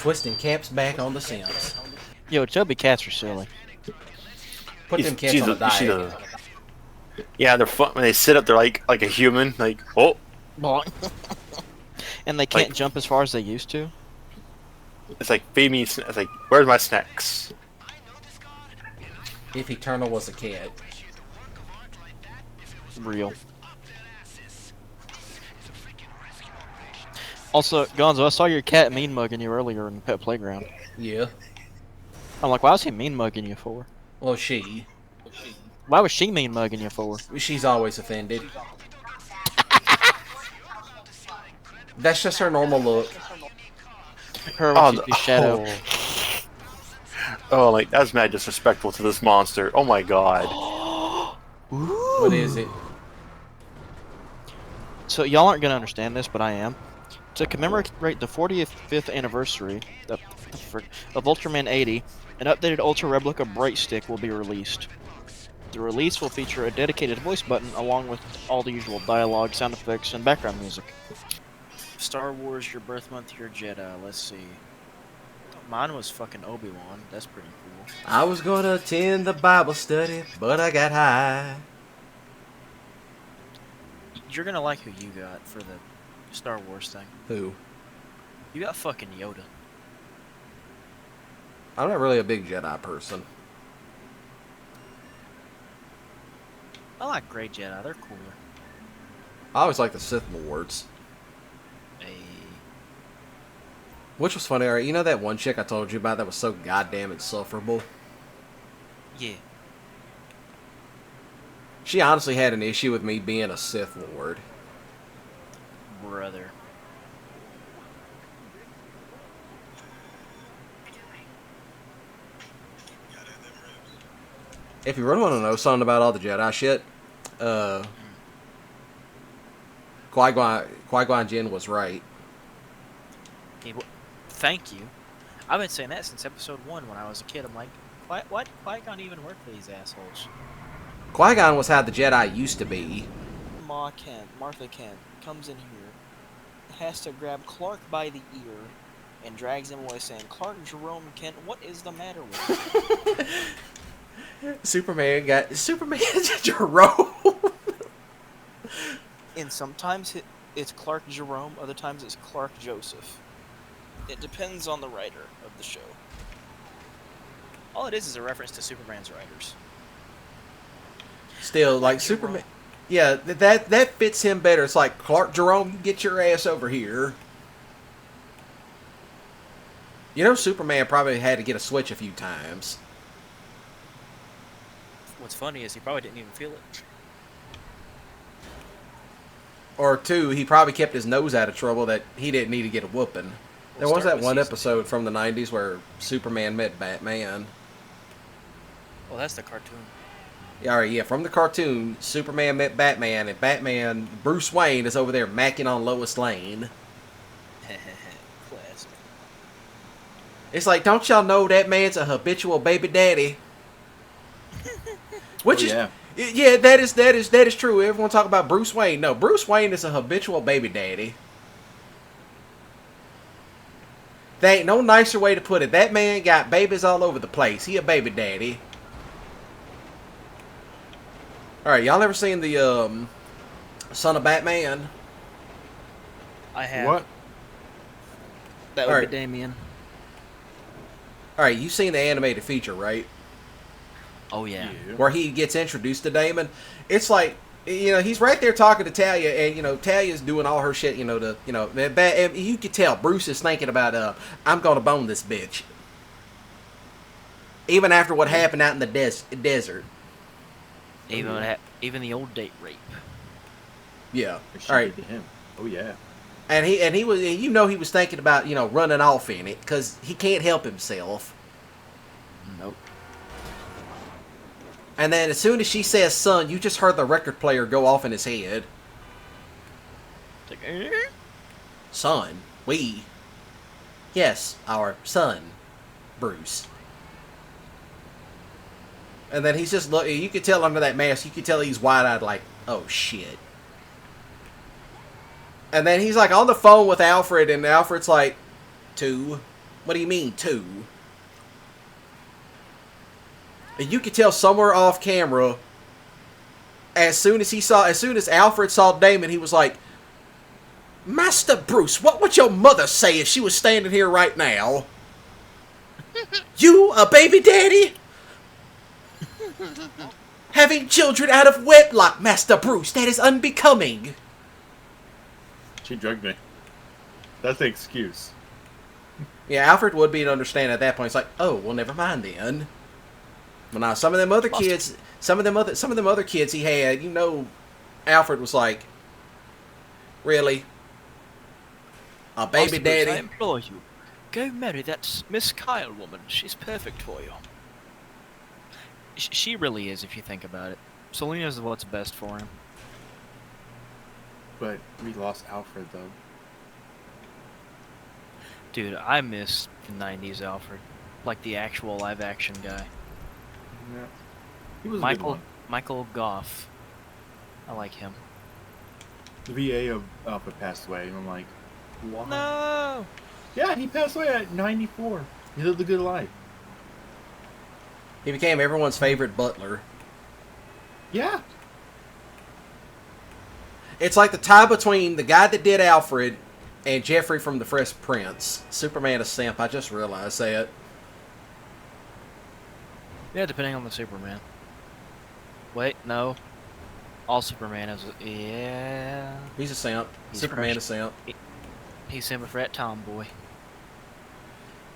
Twisting caps back on the Sims. Yo, chubby cats are silly. Put them cats on a diet. Yeah, they're fun when they sit up. They're like a human. Like, oh, And they can't Like- jump as far as they used to. it's like feed me. It's like, where's my snacks? If Eternal was a cat. Real. Also, Gonzo, I saw your cat mean mugging you earlier in the pet playground. Yeah. I'm like, why was he mean mugging you for? Well, she. Why was she mean mugging you for? She's always offended. That's just her normal look. Her when she's shadow. Oh, like that's mad disrespectful to this monster. Oh my god. What is it? So y'all aren't gonna understand this, but I am. To commemorate the 45th anniversary of Ultraman 80, an updated Ultra Replica Bright Stick will be released. The release will feature a dedicated voice button along with all the usual dialogue, sound effects, and background music. Star Wars, your birth month, your Jedi. Let's see. Mine was fucking Obi-Wan. That's pretty cool. I was gonna attend the Bible study, but I got high. You're gonna like who you got for the Star Wars thing. Who? You got fucking Yoda. I'm not really a big Jedi person. I like Grey Jedi. They're cooler. I always like the Sith Lords. Which was funny, alright, you know that one chick I told you about that was so goddamn insufferable? Yeah. She honestly had an issue with me being a Sith Lord. Brother. If you really want to know something about all the Jedi shit, Qui-Gon Jinn was right. Thank you. I've been saying that since episode 1 when I was a kid. I'm like, why Qui-Gon even work for these assholes? Qui-Gon was how the Jedi used to be. Martha Kent, comes in here, has to grab Clark by the ear, and drags him away saying, Clark Jerome Kent, what is the matter with you? Superman Jerome. And sometimes it's Clark Jerome, other times it's Clark Joseph. It depends on the writer of the show. All it is a reference to Superman's writers. Still, like Superman. Yeah, that fits him better. It's like, Clark Jerome, get your ass over here. You know, Superman probably had to get a switch a few times. What's funny is he probably didn't even feel it. Or two, he probably kept his nose out of trouble that he didn't need to get a whooping. There was that one episode from the 90s where Superman met Batman. Well, that's the cartoon. Yeah, from the cartoon, Superman met Batman, and Batman, Bruce Wayne, is over there macking on Lois Lane. Classic. It's like, don't y'all know that man's a habitual baby daddy? Which is, yeah, that is true. Everyone talk about Bruce Wayne. No, Bruce Wayne is a habitual baby daddy. There ain't no nicer way to put it. That man got babies all over the place. He a baby daddy. Alright, y'all ever seen the Son of Batman? I have. What? That would be Damien. Alright, you've seen the animated feature, right? Oh, yeah. Where he gets introduced to Damon. It's like, you know, he's right there talking to Talia, and, you know, Talia's doing all her shit, you know, and you can tell Bruce is thinking about, I'm gonna bone this bitch. Even after what happened out in the desert. Even the old date rape. Yeah. Alright. Oh yeah. And he was, you know, he was thinking about, you know, running off in it, because he can't help himself. Nope. And then as soon as she says son, you just heard the record player go off in his head. Like, Son, we. Yes, our son, Bruce. And then he's just looking, you could tell under that mask, you could tell he's wide-eyed like, oh shit. And then he's like on the phone with Alfred, and Alfred's like, 2. What do you mean, 2? And you could tell somewhere off camera, as soon as Alfred saw Damon, he was like, Master Bruce, what would your mother say if she was standing here right now? You, a baby daddy? Having children out of wedlock, Master Bruce, that is unbecoming. She drugged me. That's the excuse. Yeah, Alfred would be to understand at that point. It's like, oh, well, never mind then. Well, now some of them other kids, some of them other kids he had, you know, Alfred was like, really, a baby Master Bruce, daddy? I implore you, go marry that Miss Kyle woman. She's perfect for you. She really is, if you think about it. Selena's what's best for him. But we lost Alfred, though. Dude, I miss the 90s Alfred. Like the actual live-action guy. Yeah. He was a good one. Michael Goff. I like him. The VA of Alfred passed away, and I'm like, why? No! Yeah, he passed away at 94. He lived a good life. He became everyone's favorite butler. Yeah. It's like the tie between the guy that did Alfred and Jeffrey from The Fresh Prince. Superman is simp, I just realized that. Yeah, depending on the Superman. Wait, no. All Superman is... Yeah... He's a simp. He's Superman fresh. is simp. He's him a frat tomboy.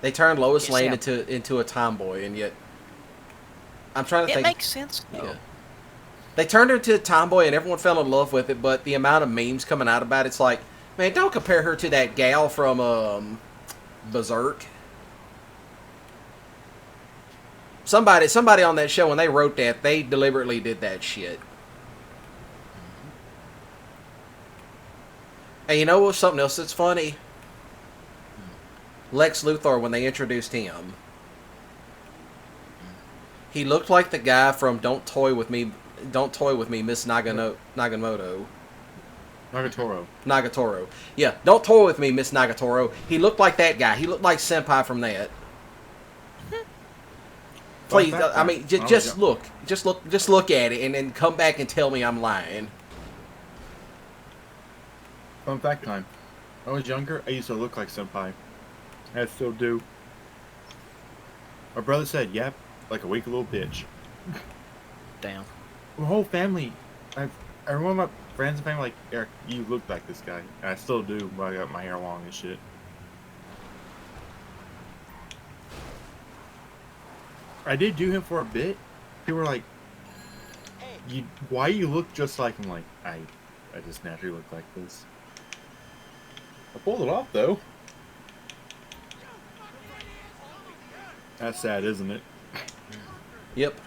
They turned Lois Yes, Lane yeah. into a tomboy, and yet... I'm trying to think... It makes sense, though. Yeah. They turned her into a tomboy, and everyone fell in love with it, but the amount of memes coming out about it's like, man, don't compare her to that gal from Berserk. Somebody on that show, when they wrote that, they deliberately did that shit. And you know what's something else that's funny? Lex Luthor, when they introduced him, he looked like the guy from Don't Toy With Me, Miss Nagatoro. Nagatoro. Yeah, Don't Toy With Me, Miss Nagatoro. He looked like that guy. He looked like Senpai from that. Please, I mean, just look at it, and then come back and tell me I'm lying. Fun fact time. When I was younger, I used to look like Senpai. I still do. My brother said, yep, like a weak little bitch. Damn. My whole family, everyone of my friends and family like, Eric, you look like this guy. And I still do, but I got my hair long and shit. I did do him for a bit. People were like, why you look just like him? Like, I just naturally look like this. I pulled it off, though. That's sad, isn't it? Yep.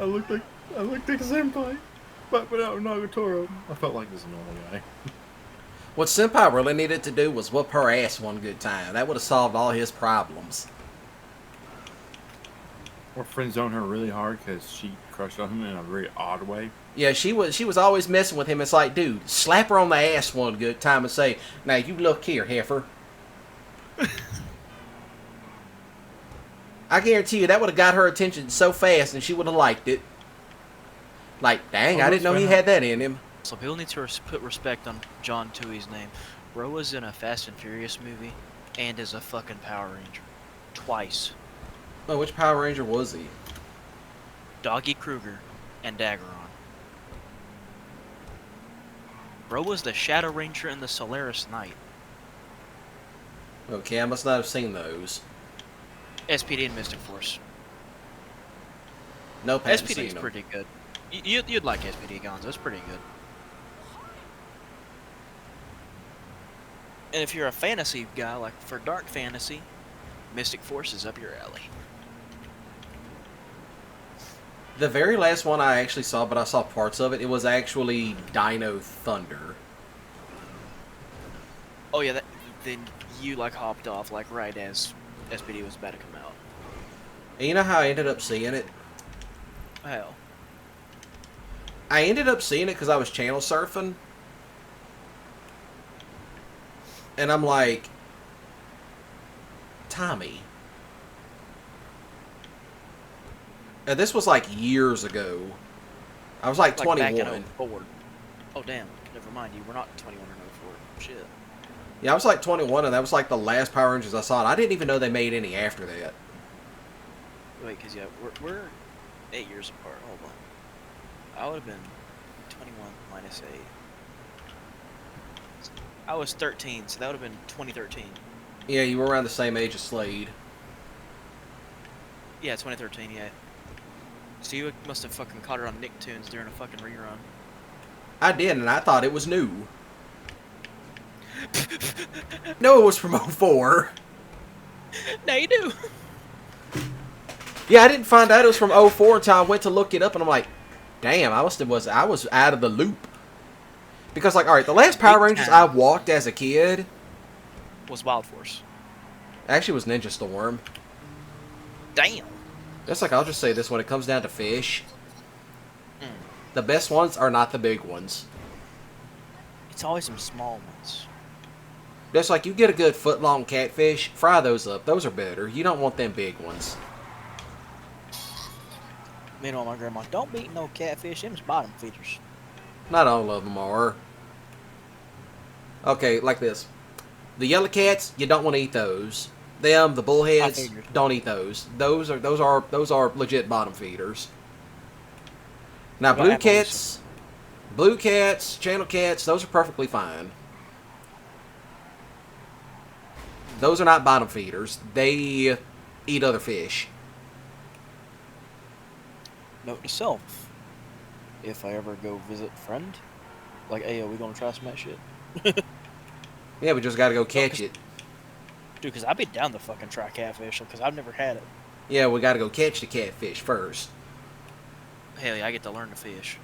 I looked like Senpai, but without Nagatoro. I felt like this normal guy. What Senpai really needed to do was whoop her ass one good time. That would have solved all his problems. Or friend zone her really hard because she crushed on him in a very odd way. Yeah, she was always messing with him. It's like, dude, slap her on the ass one good time and say, now you look here, heifer. I guarantee you that would have got her attention so fast and she would have liked it. Like, dang, I didn't know he had that in him. So people need to put respect on John Tui's name. Bro was in a Fast and Furious movie and is a fucking Power Ranger. Twice. Oh, which Power Ranger was he? Doggy Kruger and Daggeron. Bro was the Shadow Ranger in the Solaris Knight. Okay, I must not have seen those. SPD and Mystic Force. Nope, haven't SPD seen is them. pretty good. You'd like SPD Gonzo, it's pretty good. And if you're a fantasy guy, like for dark fantasy, Mystic Force is up your alley. The very last one I actually saw, but I saw parts of it, it was actually Dino Thunder. Oh yeah, then you like hopped off like right as SPD was about to come out. And you know how I ended up seeing it? Hell. I ended up seeing it because I was channel surfing. And I'm like, Tommy. And this was like years ago. I was like 21. Back in 04. Oh, damn. Never mind. You were not 21 or 04. Shit. Yeah, I was like 21, and that was like the last Power Rangers I saw. And I didn't even know they made any after that. Wait, because, yeah, we're 8 years apart. Hold on. I would have been 21 minus 8. I was 13, so that would have been 2013. Yeah, you were around the same age as Slade. Yeah, 2013, yeah. So you must have fucking caught her on Nicktoons during a fucking rerun. I did, and I thought it was new. No, it was from '04. Now you do. Yeah, I didn't find out it was from '04 until I went to look it up, and I'm like, damn, I was out of the loop. Because, like, alright, the last Power Rangers I walked as a kid Was Wild Force. actually was Ninja Storm. Damn. Just like, I'll just say this, when it comes down to fish, Mm. the best ones are not the big ones. It's always some small ones. Just like, you get a good foot-long catfish, fry those up. Those are better. You don't want them big ones. Meanwhile, my grandma, don't beat no catfish. Them's bottom feeders. Not all of them are. Okay, like this. The yellow cats, you don't want to eat those. Them, the I bullheads, figured. don't eat those. Those are legit bottom feeders. Now What about blue cats, channel cats, those are perfectly fine. Those are not bottom feeders. They eat other fish. Note to self: if I ever go visit a friend, like, hey, are we gonna try some of that shit? Yeah, we just gotta go catch it. Dude, because I'd be down to fucking try catfish, because I've never had it. Yeah, we gotta go catch the catfish first. Hell yeah, I get to learn to fish.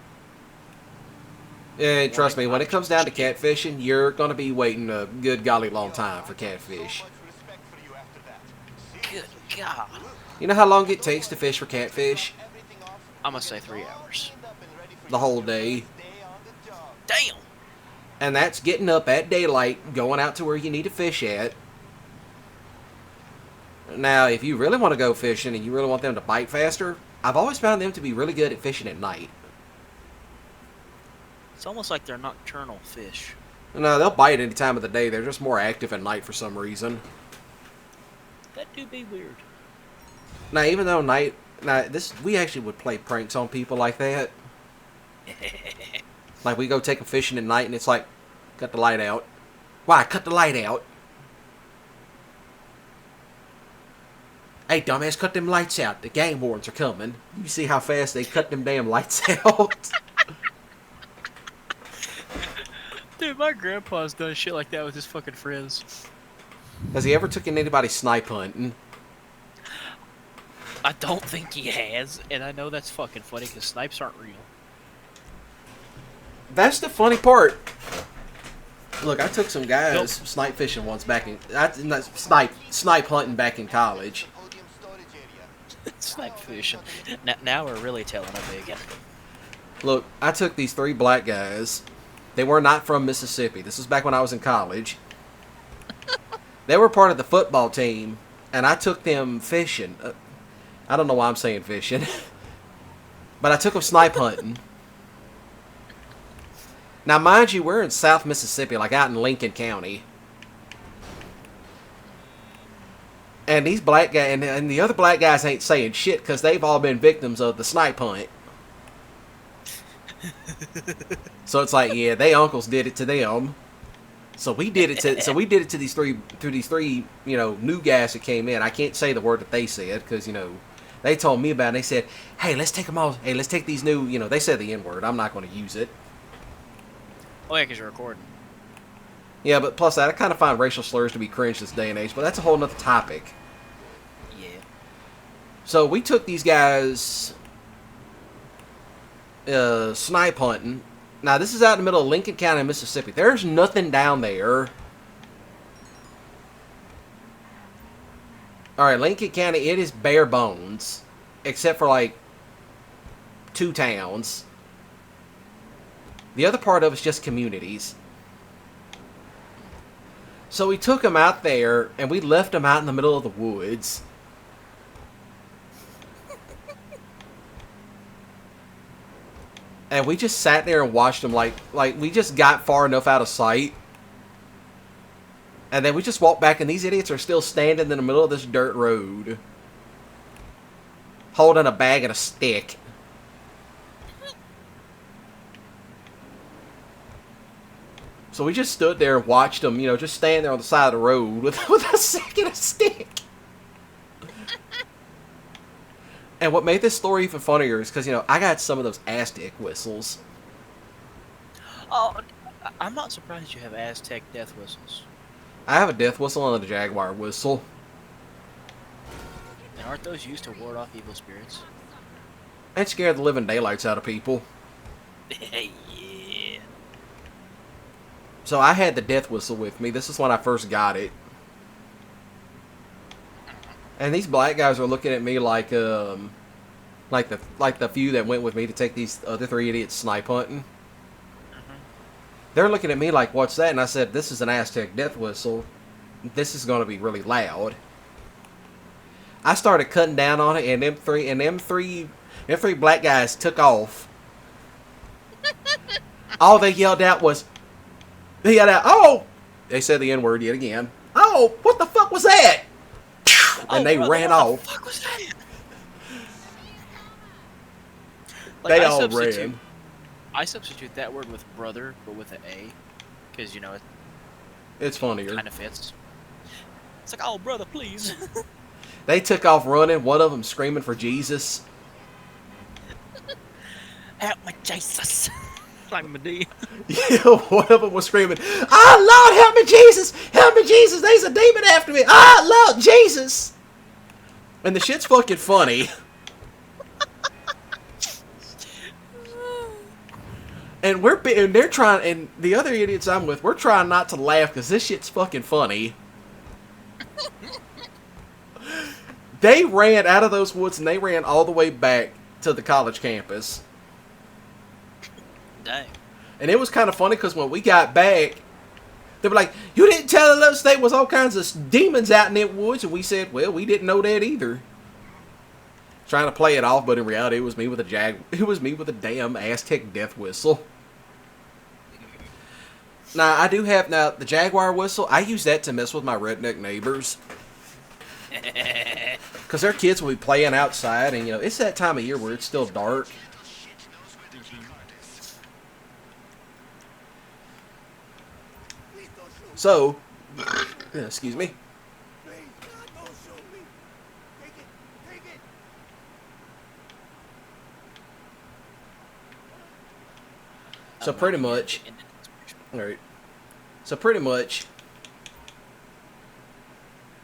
And trust me, when it comes down to catfishing, you're gonna be waiting a good golly long time for catfish. Good God. You know how long it takes to fish for catfish? I'm gonna say 3 hours. The whole day. Damn! And that's getting up at daylight, going out to where you need to fish at. Now, if you really want to go fishing and you really want them to bite faster, I've always found them to be really good at fishing at night. It's almost like they're nocturnal fish. No, they'll bite any time of the day. They're just more active at night for some reason. That do be weird. Now, even though we actually would play pranks on people like that. Like, we go take them fishing at night and it's like, cut the light out. Why? Cut the light out. Hey, dumbass, cut them lights out. The gang wardens are coming. You see how fast they cut them damn lights out? Dude, my grandpa's done shit like that with his fucking friends. Has he ever taken anybody snipe hunting? I don't think he has, and I know that's fucking funny because snipes aren't real. That's the funny part. Look, I took some guys snipe fishing once back in... snipe hunting back in college. Snipe fishing. Now we're really telling a biggin. Look, I took these 3 black guys. They were not from Mississippi. This was back when I was in college. They were part of the football team, and I took them fishing. I don't know why I'm saying fishing. But I took them snipe hunting. Now, mind you, we're in South Mississippi, like out in Lincoln County. And these black guys, and the other black guys ain't saying shit because they've all been victims of the snipe hunt. So it's like, yeah, they uncles did it to them. So we did it to these three, you know, new guys that came in. I can't say the word that they said because, you know, they told me about it. They said, hey, let's take them all. Hey, let's take these new, you know, they said the N word. I'm not going to use it. Oh yeah, because you're recording. Yeah, but plus that, I kind of find racial slurs to be cringe this day and age, but that's a whole nother topic. Yeah. So we took these guys snipe hunting. Now, this is out in the middle of Lincoln County, Mississippi. There's nothing down there. Alright, Lincoln County, it is bare bones. Except for, like, 2 towns. The other part of it's just communities. So we took him out there, and we left him out in the middle of the woods. And we just sat there and watched him like we just got far enough out of sight. And then we just walked back, and these idiots are still standing in the middle of this dirt road. Holding a bag and a stick. So we just stood there and watched them, you know, just stand there on the side of the road with a stick and a stick. And what made this story even funnier is because, you know, I got some of those Aztec whistles. Oh, I'm not surprised you have Aztec death whistles. I have a death whistle and a Jaguar whistle. And aren't those used to ward off evil spirits? And scare the living daylights out of people. Yeah. So I had the death whistle with me. This is when I first got it. And these black guys are looking at me like the few that went with me to take these other 3 idiots snipe hunting. They're looking at me like, what's that? And I said, this is an Aztec death whistle. This is going to be really loud. I started cutting down on it, and them three black guys took off. All they yelled out was, oh! They said the N-word yet again. Oh, what the fuck was that? And they ran off. What the fuck was that? They all ran. I substitute that word with brother, but with an A. Because, you know, It's funnier. kind of fits. It's like, oh, brother, please. They took off running, one of them screaming for Jesus. Help me, Jesus. Like Medea. Yeah, one of them was screaming, "Oh, Lord, help me, Jesus! Help me, Jesus! There's a demon after me! Oh, Lord, Jesus!" And the shit's fucking funny. And they're trying, and the other idiots I'm with, we're trying not to laugh because this shit's fucking funny. They ran out of those woods and they ran all the way back to the college campus. Dang. And it was kind of funny because when we got back, they were like, "You didn't tell us there was all kinds of demons out in that woods." And we said, "Well, we didn't know that either." Trying to play it off, but in reality, it was me with a damn Aztec death whistle. Now, I do have the Jaguar whistle. I use that to mess with my redneck neighbors. Because their kids will be playing outside, and, you know, it's that time of year where it's still dark. So, excuse me. So pretty much, alright. So pretty much,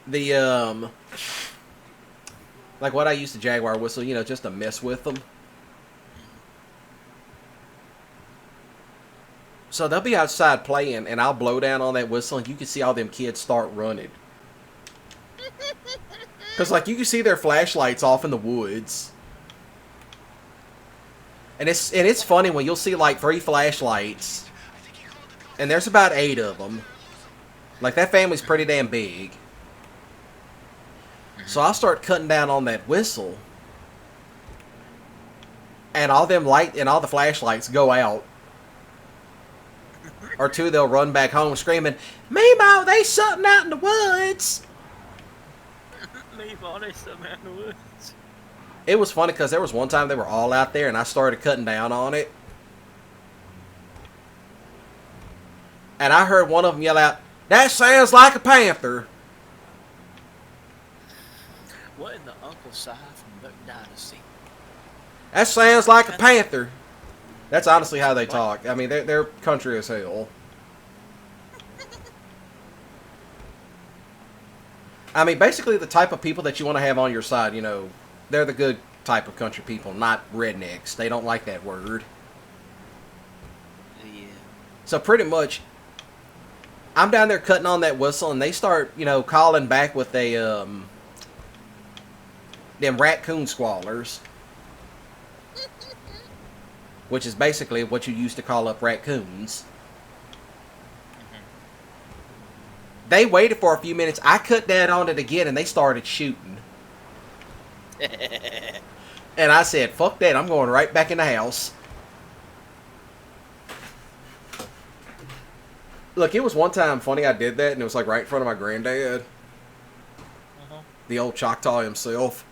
the, like what I used the Jaguar whistle, you know, just to mess with them. So they'll be outside playing, and I'll blow down on that whistle, and you can see all them kids start running. Because, like, you can see their flashlights off in the woods. And it's funny when you'll see, like, 3 flashlights, and there's about 8 of them. Like, that family's pretty damn big. So I'll start cutting down on that whistle, and all the flashlights go out. Or 2, they'll run back home screaming, "Meemaw, there's something out in the woods!" Meemaw, there's something out in the woods. It was funny because there was one time they were all out there and I started cutting down on it. And I heard one of them yell out, "That sounds like a panther." What in the Uncle Si from Duck Dynasty? That sounds like a panther. That's honestly how they talk. I mean, they're country as hell. I mean, basically the type of people that you want to have on your side, you know, they're the good type of country people, not rednecks. They don't like that word. Yeah. So pretty much, I'm down there cutting on that whistle, and they start, you know, calling back with them raccoon squallers. Which is basically what you used to call up raccoons. They waited for a few minutes. I cut down on it again, and they started shooting. And I said, fuck that. I'm going right back in the house. Look, it was one time funny I did that, and it was like right in front of my granddad. The old Choctaw himself.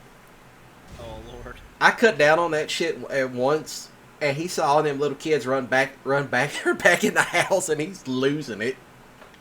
Oh, Lord. I cut down on that shit at once, and he saw them little kids run back in the house, and he's losing it.